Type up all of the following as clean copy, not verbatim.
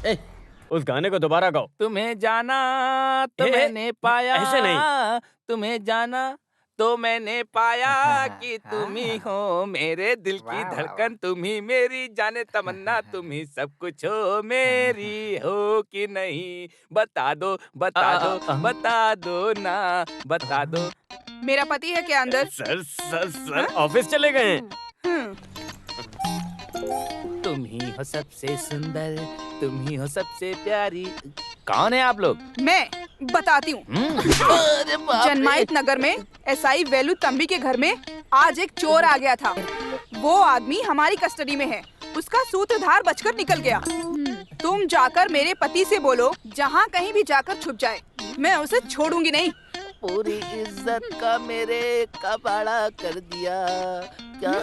ए, उस गाने को दोबारा गाओ। तुम्हें जाना तो मैंने पाया, ऐसे नहीं। तुम्हें जाना तो मैंने पाया कि तुम ही हो मेरे दिल की धड़कन, तुम ही मेरी जाने तमन्ना, तुम ही सब कुछ हो, मेरी हो कि नहीं, बता दो बता दो बता दो ना, बता दो। मेरा पति है क्या अंदर? सर ऑफिस चले गए हैं। तुम ही हो सबसे सुंदर, तुम ही हो सबसे प्यारी। कौन है आप लोग? मैं बताती हूँ। जनमाइत नगर में एसआई वेलू तंबी के घर में आज एक चोर आ गया था। वो आदमी हमारी कस्टडी में है। उसका सूत्रधार बचकर निकल गया। तुम जाकर मेरे पति से बोलो जहाँ कहीं भी जाकर छुप जाए, मैं उसे छोड़ूंगी नहीं। पूरी इज्जत का मेरे कबाड़ा कर दिया क्या?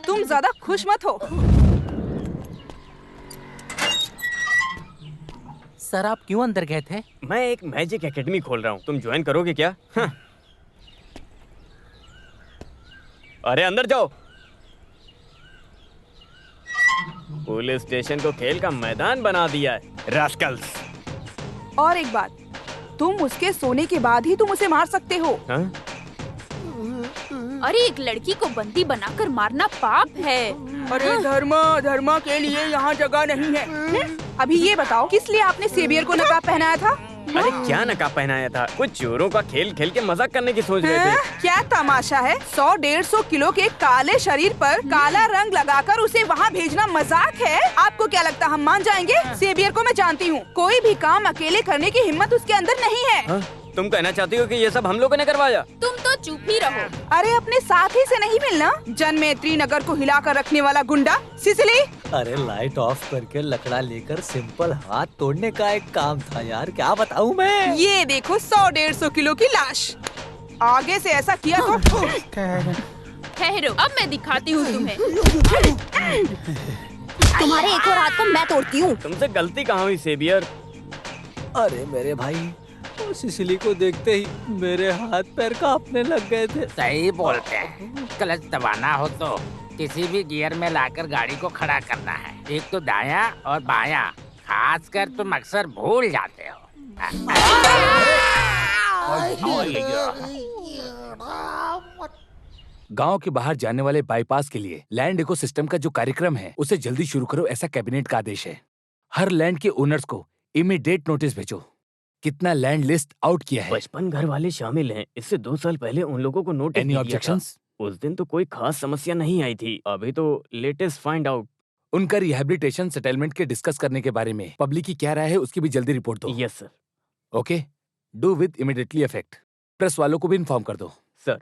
तुम ज्यादा खुश मत हो। सर आप क्यों अंदर गए थे? मैं एक मैजिक एकेडमी खोल रहा हूँ, तुम ज्वाइन करोगे क्या? अरे अंदर जाओ। पुलिस स्टेशन को खेल का मैदान बना दिया है, रास्कल्स। और एक बात, तुम उसके सोने के बाद ही तुम उसे मार सकते हो। हाँ? अरे एक लड़की को बंदी बनाकर मारना पाप है। अरे धर्मा के लिए यहाँ जगह नहीं है। अभी ये बताओ किस लिए आपने सेवियर को नकाब पहनाया था? अरे क्या नकाब पहनाया था? कुछ चोरों का खेल खेल के मजाक करने की सोच रहे थे। क्या तमाशा है? 100-150 किलो के काले शरीर पर काला रंग लगाकर उसे वहाँ भेजना मजाक है? आपको क्या लगता हम मान जाएंगे? सेवियर को मैं जानती हूँ, कोई भी काम अकेले करने की हिम्मत उसके अंदर नहीं है। हाँ? तुम कहना चाहती हो कि ये सब हम लोगों ने करवाया? तुम तो चुप ही रहो। अरे अपने साथी से नहीं मिलना, जनमेत्री नगर को हिलाकर रखने वाला गुंडा सिसिली। अरे लाइट ऑफ करके लकड़ा लेकर सिंपल हाथ तोड़ने का एक काम था यार, क्या बताऊं मैं। ये देखो 100-150 किलो की लाश। आगे से ऐसा किया तो ठहरो, अब मैं दिखाती हूँ तुम्हें। तुम्हारे एक और हाथ को मैं तोड़ती हूँ। तुमसे गलती कहाँ हुई सेवियर? अरे मेरे भाई, वो सिसिली को देखते ही मेरे हाथ पैर कांपने लग गए थे। सही बोलते हैं, क्लच दबाना हो तो किसी भी गियर में लाकर गाड़ी को खड़ा करना है। एक तो दायां और बायां, खासकर तुम अक्सर भूल जाते हो। गांव के बाहर जाने वाले बाईपास के लिए लैंड इकोसिस्टम का जो कार्यक्रम है उसे जल्दी शुरू करो, ऐसा कैबिनेट का आदेश है। हर लैंड के ओनर्स को इमीडिएट नोटिस भेजो। कितना लैंड लिस्ट आउट किया है? 55 घर वाले शामिल हैं। इससे 2 साल पहले उन लोगों को नोटिस एनी दिया था। ऑब्जेक्शंस? उस दिन तो कोई खास समस्या नहीं आई थी। अभी तो लेटेस्ट फाइंड आउट। उनका रिहैबिलिटेशन सेटलमेंट के डिस्कस करने के बारे में पब्लिक की क्या राय है उसकी भी जल्दी रिपोर्ट दो। Yes sir. Okay, do with immediately effect. Press वालों को भी इन्फॉर्म कर दो। सर।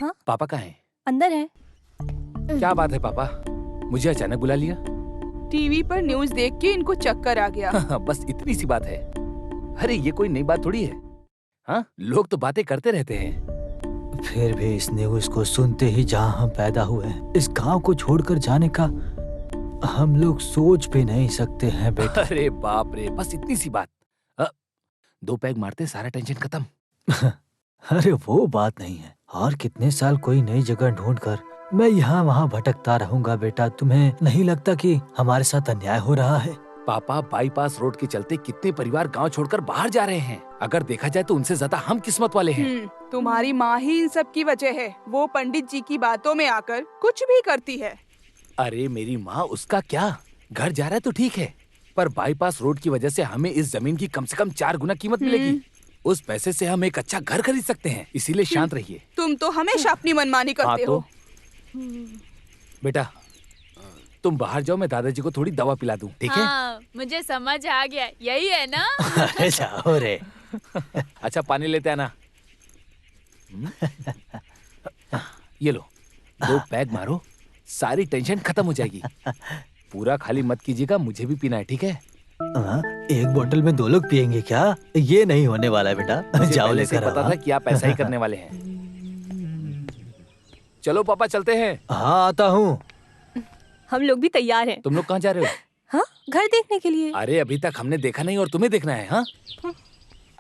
हाँ? पापा कहाँ हैं? अंदर है। क्या बात है पापा, मुझे अचानक बुला लिया? टीवी पर न्यूज देख के इनको चक्कर आ गया। बस इतनी सी बात है। अरे ये कोई नई बात थोड़ी है। हाँ, लोग तो बातें करते रहते हैं। फिर भी इस न्यूज को सुनते ही जहाँ हम पैदा हुए हैं, इस गांव को छोड़कर जाने का हम लोग सोच भी नहीं सकते हैं बेटा। अरे बाप रे, बस इतनी सी बात। 2 पैग मारते सारा टेंशन खत्म। अरे वो बात नहीं है। और कितने साल कोई नई जगह ढूंढकर मैं यहाँ वहाँ भटकता रहूंगा बेटा। तुम्हें नहीं लगता कि हमारे साथ अन्याय हो रहा है? पापा, बाईपास रोड के चलते कितने परिवार गांव छोड़कर बाहर जा रहे हैं। अगर देखा जाए तो उनसे ज्यादा हम किस्मत वाले हैं। तुम्हारी माँ ही इन सब की वजह है। वो पंडित जी की बातों में आकर कुछ भी करती है। अरे मेरी माँ, उसका क्या, घर जा रहा है तो ठीक है, पर बाईपास रोड की वजह से हमें इस जमीन की कम से कम 4 गुना कीमत मिलेगी। उस पैसे से हम एक अच्छा घर खरीद सकते हैं। इसीलिए शांत रहिए। तुम तो हमेशा अपनी मनमानी करते हो। बेटा तुम बाहर जाओ, मैं दादाजी को थोड़ी दवा पिला दूं, ठीक है? हाँ, मुझे समझ आ गया, यही है ना? अरे जाओ रे। अच्छा पानी लेते आना। ये लो, 2 पैग मारो, सारी टेंशन खत्म हो जाएगी। पूरा खाली मत कीजिएगा, मुझे भी पीना है, ठीक है? एक बोतल में 2 लोग पियेंगे क्या? ये नहीं होने वाला है बेटा। जाओ लेकर। पता था कि आप ऐसा ही करने वाले हैं। चलो पापा चलते हैं। हाँ आता हूँ। हम लोग भी तैयार हैं। तुम लोग कहाँ जा रहे हो? हाँ, घर देखने के लिए। अरे अभी तक हमने देखा नहीं और तुम्हें देखना है? हाँ?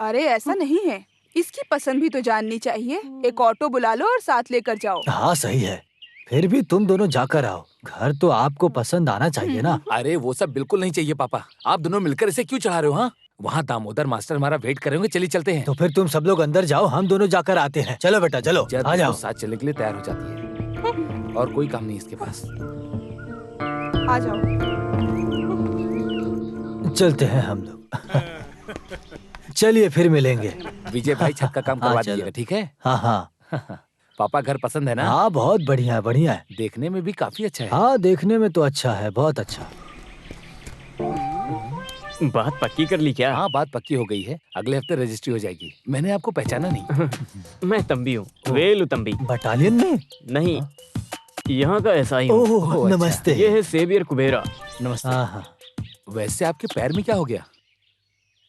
अरे ऐसा नहीं है, इसकी पसंद भी तो जाननी चाहिए। एक ऑटो बुला लो और साथ लेकर जाओ। हाँ सही है, फिर भी तुम दोनों जाकर आओ। घर तो आपको पसंद आना चाहिए ना। अरे वो सब बिल्कुल नहीं चाहिए पापा, आप दोनों मिलकर इसे क्यों चढ़ा रहे हो? हाँ, वहाँ दामोदर मास्टर हमारा वेट करेंगे, चलिए चलते हैं। तो फिर तुम सब लोग अंदर जाओ, हम दोनों जाकर आते हैं। चलो बेटा चलो, जब आ जाओ। वो साथ चलने के लिए तैयार हो जाती है और कोई काम नहीं इसके पास। आ जाओ। चलते हैं हम लोग। चलिए फिर मिलेंगे। विजय भाई छत का काम हाँ, करवा चलो। दीजिएगा, ठीक है? हाँ हाँ पापा घर पसंद है ना? हाँ, बहुत बढ़िया है, बढ़िया है। देखने में भी काफी अच्छा है। हाँ देखने में तो अच्छा है, बहुत अच्छा। बात पक्की कर ली क्या? हाँ, बात पक्की हो गई है, अगले हफ्ते रजिस्ट्री हो जाएगी। मैंने आपको पहचाना नहीं। मैं तंबी हूँ, वेलु तंबी। बटालियन में? नहीं, यहाँ का ऐसा ही हूँ। ओह अच्छा। नमस्ते। ये है सेवियर कुबेरा। नमस्ते। हाँ हाँ। वैसे आपके पैर में क्या हो गया?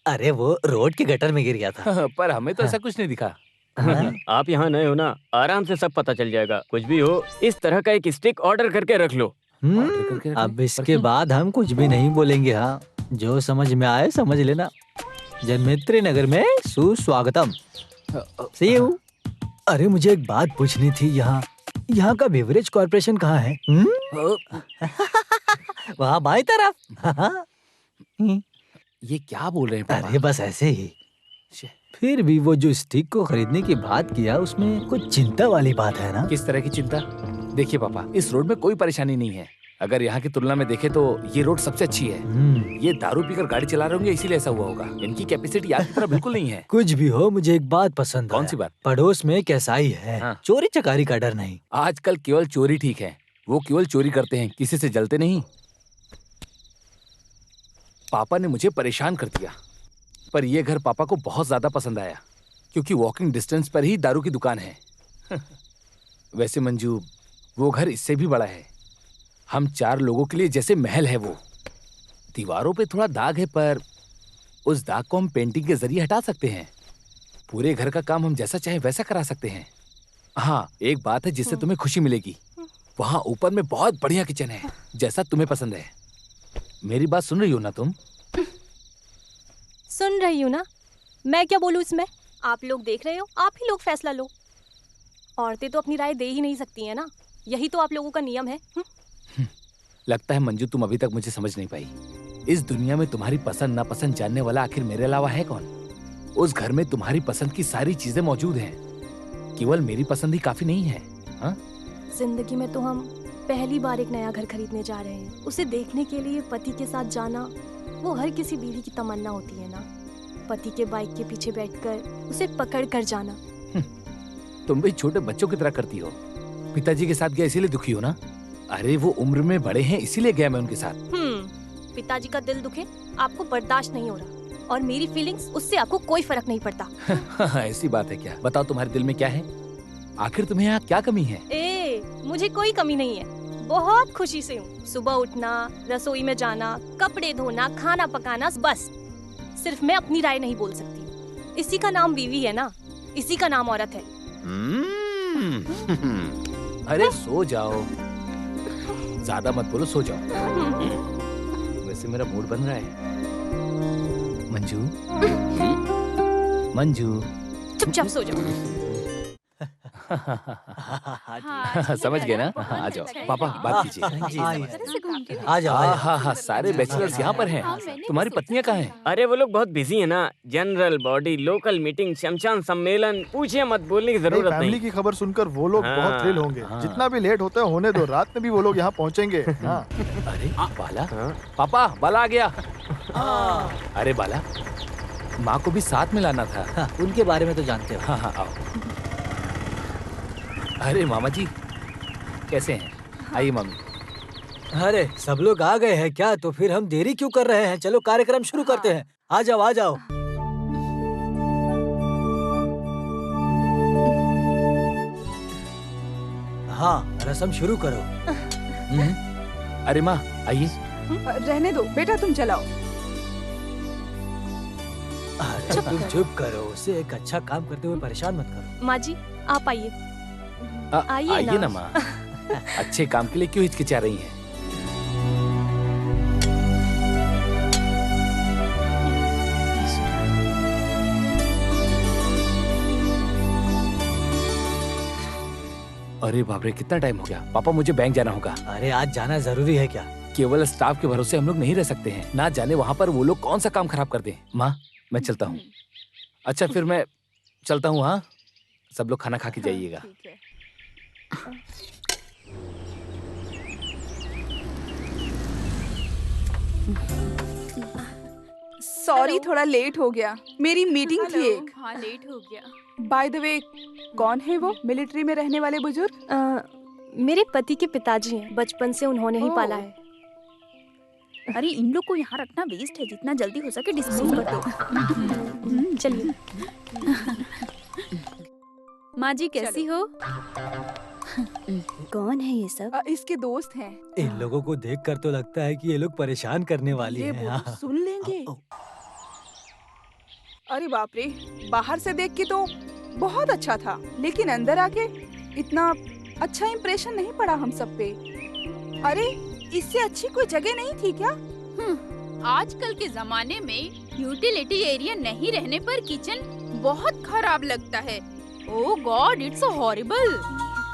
अरे वो रोड के गटर में गिर गया था। पर हमें तो ऐसा कुछ नहीं दिखा। आप यहाँ नए हो ना, आराम से सब पता चल जाएगा। कुछ भी हो, इस तरह का एक स्टिक ऑर्डर करके रख लो। ऑर्डर करके रख अब लें। इसके बाद हम कुछ भी नहीं बोलेंगे। हाँ, जो समझ में आए समझ लेना। जनमित्री नगर में सुस्वागतम। See you। अरे मुझे एक बात पूछनी थी, यहाँ का बेवरेज कॉर्पोरेशन कहाँ है? वहाँ बाई तरफ। ये क्या बोल रहे हैं पापा? अरे बस ऐसे ही। फिर भी वो जो स्टिक को खरीदने की बात किया, उसमें कुछ चिंता वाली बात है ना? किस तरह की चिंता? देखिए पापा, इस रोड में कोई परेशानी नहीं है। अगर यहाँ की तुलना में देखें तो ये रोड सबसे अच्छी है। ये दारू पीकर गाड़ी चला रहे होंगे, इसीलिए ऐसा हुआ होगा। इनकी कैपेसिटी आपकी तरह बिल्कुल नहीं है। कुछ भी हो, मुझे एक बात पसंद कौन आया। सी बात? पड़ोस में एक ऐसाई है, हाँ। चोरी चकारी का डर नहीं। आजकल केवल चोरी ठीक है, वो केवल चोरी करते हैं, किसी से जलते नहीं। पापा ने मुझे परेशान कर दिया, पर यह घर पापा को बहुत ज्यादा पसंद आया, क्योंकि वॉकिंग डिस्टेंस पर ही दारू की दुकान है। वैसे मंजू, वो घर इससे भी बड़ा है। हम 4 लोगों के लिए जैसे महल है वो। दीवारों पे थोड़ा दाग है, पर उस दाग को हम पेंटिंग के जरिए हटा सकते हैं। पूरे घर का काम हम जैसा चाहे वैसा करा सकते हैं। हाँ, एक बात है जिससे तुम्हें खुशी मिलेगी। वहाँ ऊपर में बहुत बढ़िया किचन है, जैसा तुम्हें पसंद है। मेरी बात सुन रही हो ना तुम? सुन रही हूँ ना, मैं क्या बोलूँ इसमें? आप लोग देख रहे हो, आप ही लोग फैसला लो। औरतें तो अपनी राय दे ही नहीं सकती है ना, यही तो आप लोगों का नियम है। लगता है मंजू तुम अभी तक मुझे समझ नहीं पाई। इस दुनिया में तुम्हारी पसंद नापसंद जानने वाला आखिर मेरे अलावा है कौन? उस घर में तुम्हारी पसंद की सारी चीजें मौजूद हैं, केवल मेरी पसंद ही काफी नहीं है। हाँ? जिंदगी में तो हम पहली बार एक नया घर खरीदने जा रहे हैं। उसे देखने के लिए पति के साथ जाना, वो हर किसी बीवी की तमन्ना होती है ना। पति के बाइक के पीछे बैठकर उसे पकड़ कर जाना। तुम भी छोटे बच्चों की तरह करती हो। पिताजी के साथ गया इसीलिए दुखी हो ना? अरे वो उम्र में बड़े हैं, इसीलिए गया मैं उनके साथ। पिताजी का दिल दुखे आपको बर्दाश्त नहीं हो रहा, और मेरी फीलिंग्स, उससे आपको कोई फर्क नहीं पड़ता। ऐसी बात है क्या? बताओ तुम्हारे दिल में क्या है? आखिर तुम्हें यहाँ क्या कमी है? मुझे कोई कमी नहीं है, बहुत खुशी से हूँ। सुबह उठना, रसोई में जाना, कपड़े धोना, खाना पकाना, बस। सिर्फ मैं अपनी राय नहीं बोल सकती। इसी का नाम बीवी है ना, इसी का नाम औरत है। अरे सो जाओ, ज्यादा मत बोलो, सो जाओ। वैसे मेरा मूड बन रहा है। मंजू, मंजू, चुपचाप सो जाओ। समझ गए ना? आ जाओ पापा, बात कीजिए। आ जाओ। हाँ हाँ, सारे बैचलर्स यहाँ पर हैं। तुम्हारी पत्नियाँ कहाँ हैं? अरे वो लोग बहुत बिजी है ना। जनरल बॉडी, लोकल मीटिंग, शमशान सम्मेलन, पूछिए मत, बोलने की जरूरत फैमिली नहीं। की खबर सुनकर वो लोग हाँ। बहुत थ्रिल होंगे। जितना भी लेट होता है होने दो, रात में भी वो लोग यहाँ पहुँचेंगे। हाँ। अरे बाला, हाँ? पापा बाला आ गया। अरे बाला, माँ को भी साथ में लाना था। हाँ, उनके बारे में तो जानते हो। हाँ हाँ, आओ। अरे मामा जी, कैसे हैं? आइए मामी। अरे सब लोग आ गए हैं क्या? तो फिर हम देरी क्यों कर रहे हैं? चलो कार्यक्रम शुरू करते हैं। आ जाओ आ जाओ। हाँ, रस्म शुरू करो। अरे माँ, आइए। रहने दो बेटा, तुम चलाओ। अरे तुम चुप करो, उसे एक अच्छा काम करते हुए परेशान मत करो। माँ जी, आप आइए। आइए आइए ना। ना माँ। अच्छे काम के लिए क्यों हिचकिचा रही हैं? अरे बाप रे, कितना टाइम हो गया। पापा मुझे बैंक जाना होगा। अरे आज जाना जरूरी है क्या? केवल स्टाफ के भरोसे हम लोग नहीं रह सकते हैं। ना जाने वहाँ पर वो लोग कौन सा काम खराब कर दें। माँ, मैं चलता हूँ। अच्छा फिर मैं चलता हूँ। हाँ, सब लोग खाना खा के जाइएगा। ठीक है। सॉरी, थोड़ा लेट हो गया। मेरी मीटिंग थी एक। हाँ लेट हो गया। बाय द वे, कौन है वो मिलिट्री में रहने वाले बुजुर्ग? मेरे पति के पिताजी हैं। बचपन से उन्होंने ही पाला है। अरे इन लोग को यहाँ रखना वेस्ट है, जितना जल्दी हो सके डिस्पोज कर दो। चलिए। माँ जी कैसी हो? कौन है ये सब? इसके दोस्त हैं। इन लोगों को देखकर तो लगता है कि ये लोग परेशान करने वाली ये हैं। वो हाँ। सुन लेंगे। अरे बाप रे, बाहर से देख के तो बहुत अच्छा था, लेकिन अंदर आके इतना अच्छा इंप्रेशन नहीं पड़ा हम सब पे। अरे इससे अच्छी कोई जगह नहीं थी क्या? आजकल के जमाने में यूटिलिटी एरिया नहीं रहने पर किचन बहुत खराब लगता है। ओह गॉड, इट्स हॉरिबल।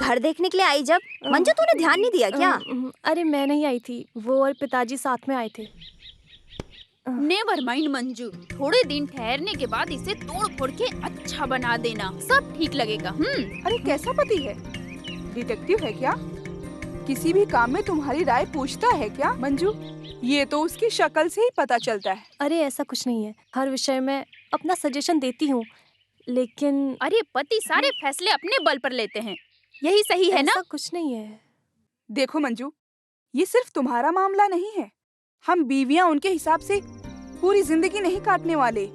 घर देखने के लिए आई जब मंजू तूने ध्यान नहीं दिया क्या? अरे मैं नहीं आई थी, वो और पिताजी साथ में आए थे। नेवर माइंड मंजू, थोड़े दिन ठहरने के बाद इसे तोड़ फोड़ के अच्छा बना देना, सब ठीक लगेगा। अरे कैसा पति है? डिटेक्टिव है क्या? किसी भी काम में तुम्हारी राय पूछता है क्या मंजू? ये तो उसकी शक्ल से ही पता चलता है। अरे ऐसा कुछ नहीं है, हर विषय में अपना सजेशन देती हूँ, लेकिन अरे पति सारे फैसले अपने बल पर लेते हैं, यही सही है ना? ऐसा कुछ नहीं है। देखो मंजू, ये सिर्फ तुम्हारा मामला नहीं है। हम बीवियां उनके हिसाब से पूरी जिंदगी नहीं काटने वाले।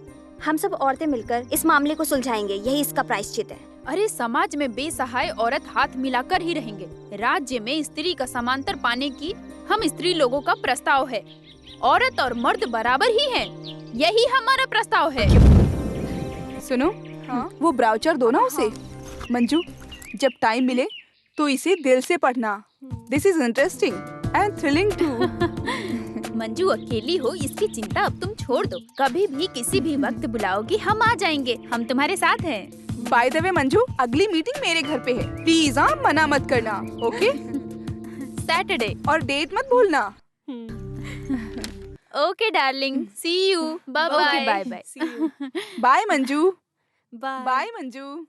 हम सब औरतें मिलकर इस मामले को सुलझाएंगे, यही इसका प्रायश्चित है। अरे समाज में बेसहाय औरत हाथ मिलाकर ही रहेंगे। राज्य में स्त्री का समांतर पाने की हम स्त्री लोगों का प्रस्ताव है। औरत और मर्द बराबर ही हैं, यही हमारा प्रस्ताव है। सुनो, वो ब्राउचर दो ना उसे। मंजू, जब टाइम मिले तो इसे दिल से पढ़ना। This is interesting and thrilling too. Manju अकेली हो इसकी चिंता अब तुम छोड़ दो। कभी भी किसी भी वक्त बुलाओगी हम आ जाएंगे, हम तुम्हारे साथ हैं। बाय द वे मंजू, अगली मीटिंग मेरे घर पे है, प्लीज मना मत करना। ओके? सैटरडे। और डेट मत भूलना। Okay darling, see you. Bye bye. Bye Manju. Bye bye Manju.